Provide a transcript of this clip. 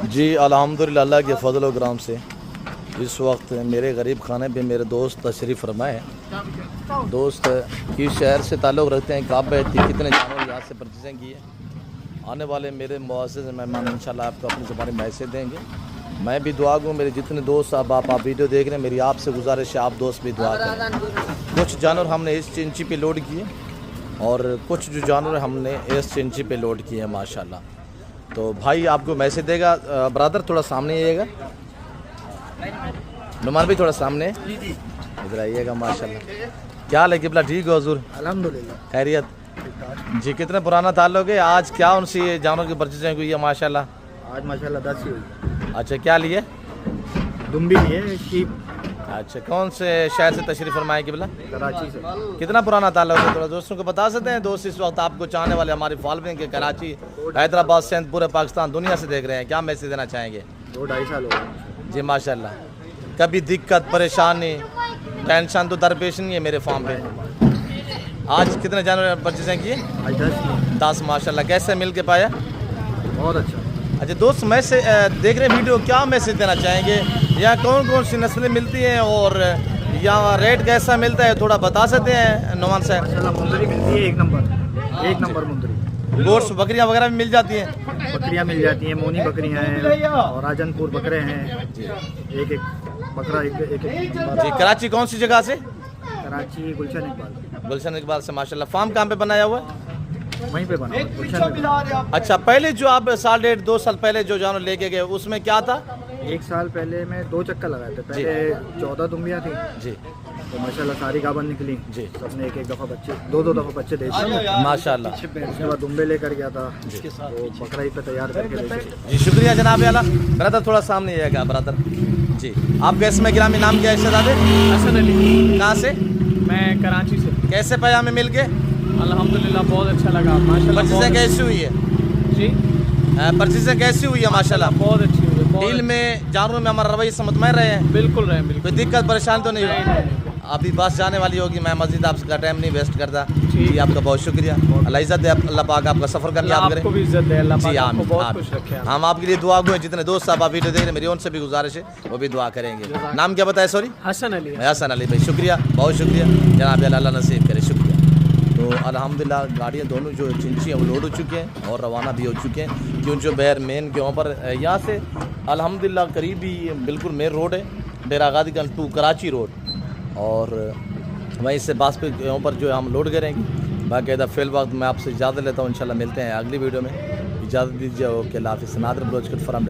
जी अल्हम्दुलिल्लाह अल्लाह के फजल व करम से इस वक्त मेरे गरीब खाने पे मेरे दोस्त तशरीफ़ फरमाए हैं। दोस्त किस शहर से ताल्लुक़ रखते हैं, कब कितने जानवर यहाँ से परचेजिंग की है। आने वाले मेरे मुआज़्ज़ज़ मेहमान इंशाल्लाह आपको अपनी ज़बानी मैसेज देंगे। मैं भी दुआ दूँ, मेरे जितने दोस्त आप वीडियो देख रहे हैं, मेरी आपसे गुजारिश है आप दोस्त भी दुआ करें। कुछ जानवर हमने इस चिंची पे लोड किए और कुछ जो जानवर हमने इस चिंची पे लोड किए हैं माशाल्लाह। तो भाई आपको मैसेज देगा। ब्रदर थोड़ा सामने आइएगा, नुमान भी थोड़ा सामने इधर आइएगा। माशाल्लाह क्या हाल है किबला, ठीक हो हुजूर? अल्हम्दुलिल्लाह खैरियत जी। कितना पुराना ताल्लुक़ है, आज क्या उनसे जानवर की परचेजिंग हुई है माशाल्लाह? आज माशाल्लाह 10 ही हुई। अच्छा क्या लिए? दुम्बी लिए, शीप। अच्छा कौन से शहर से तशरीफ़ फरमाए किबला? कराची से। कितना पुराना ताल्लुक़ है, थोड़ा दोस्तों को बता सकते हैं? दोस्त इस वक्त आपको चाहने वाले हमारे फॉलोइंग के कराची, हैदराबाद, सिंध, पूरे पाकिस्तान दुनिया से देख रहे हैं, क्या मैसेज देना चाहेंगे? 2-2.5 साल हो गए जी माशाल्लाह। कभी दिक्कत परेशानी टेंशन तो दरपेश नहीं है मेरे फार्म पे। आज कितने जानवर परचेजिंग किए? आज 10 माशाल्लाह। कैसे मिल के पाया? बहुत अच्छा। अच्छा दोस्त मैसेज देख रहे वीडियो, क्या मैसेज देना चाहेंगे? यहाँ कौन कौन सी नस्लें मिलती हैं और यहाँ रेट कैसा मिलता है, थोड़ा बता सकते हैं नुमान साहब? माशाल्लाह मुंदरी मिलती है, एक नंबर मुंदरी। गोश्त बकरियाँ वगैरह भी मिल जाती हैं? बकरियाँ मिल जाती हैं, मोनी बकरियाँ हैं और राजनपुर बकरे हैं। एक बकरा एक जी। कराची कौन सी जगह से? कराची गुलशन इकबाल से माशाल्लाह। फार्म कहाँ पे बनाया हुआ है? वहीं पे बना गुलशन में। अच्छा पहले जो आप 1.5-2 साल पहले जो जानवर लेके गए उसमें क्या था? 1 साल पहले में 2 चक्कर लगाए थे। पहले 14 दुम्बियाँ थी जी, तो माशाल्लाह सारी गाबन निकली जी। सबने एक दफ़ा बच्चे, 2 दफ़ा बच्चे दे दिए माशाल्लाह। उसके बाद दुम्बे लेकर गया था, वो बकरा ही पे तैयार करके दे दिए। जी शुक्रिया जनाब आला। ब्रदर थोड़ा सामने आएगा ब्रदर जी। आपका इसमें गिरामी नाम क्या है शहजादे? हसन अली। कहाँ से? मैं कराची से। कैसे पाया हमें मिल के? अल्हम्दुलिल्लाह बहुत अच्छा लगा माशाल्लाह। परचेजिंग कैसी हुई है? जी परचेजिंग कैसी हुई है माशाल्लाह? बहुत अच्छी हुई है। डील में जानवरों में हमारा रवैया से मुतमईन रहे हैं? बिल्कुल रहे, बिल्कुल। कोई दिक्कत परेशान तो नहीं हुई? अभी बस जाने वाली होगी, मैं मस्जिद आपका टाइम नहीं वेस्ट करता जी। आपका बहुत शुक्रिया। अल्लाह इज़्ज़त दे, अल्लाह पाक आपका सफ़र कामयाब करे। आपको भी इज़्ज़त दे, अल्लाह जी पाक आपको आमीन बहुत आमीन। खुश रखे। हम आपके लिए दुआ गो, जितने दोस्त आप वीडियो देख रहे हैं मेरी उनसे भी गुजारिश है वो भी दुआ करेंगे। नाम क्या बताया? सॉरी हसन अली। हसन अली भाई शुक्रिया, बहुत शुक्रिया जनाब, अल्लाह नसीब करे, शुक्रिया। तो अल्हम्दुलिल्लाह गाड़ियाँ दोनों जो चिंची हैं वो लोड हो चुके हैं और रवाना भी हो चुके हैं, क्यों जो बहर मेन के ऊपर यहाँ से अल्हम्दुलिल्लाह करीब ही बिल्कुल मेन रोड है, बेरागादी का टू कराची रोड, और वहीं से बस पे ऊपर जो है हम लोड करेंगे। बाकायदा फिल वक्त मैं आपसे इजाज़त लेता हूँ, इंशाल्लाह मिलते हैं अगली वीडियो में। इजाज़त दीजिए, ओके, अल्लाह हाफ़िज़। नादिर बलोच फराम।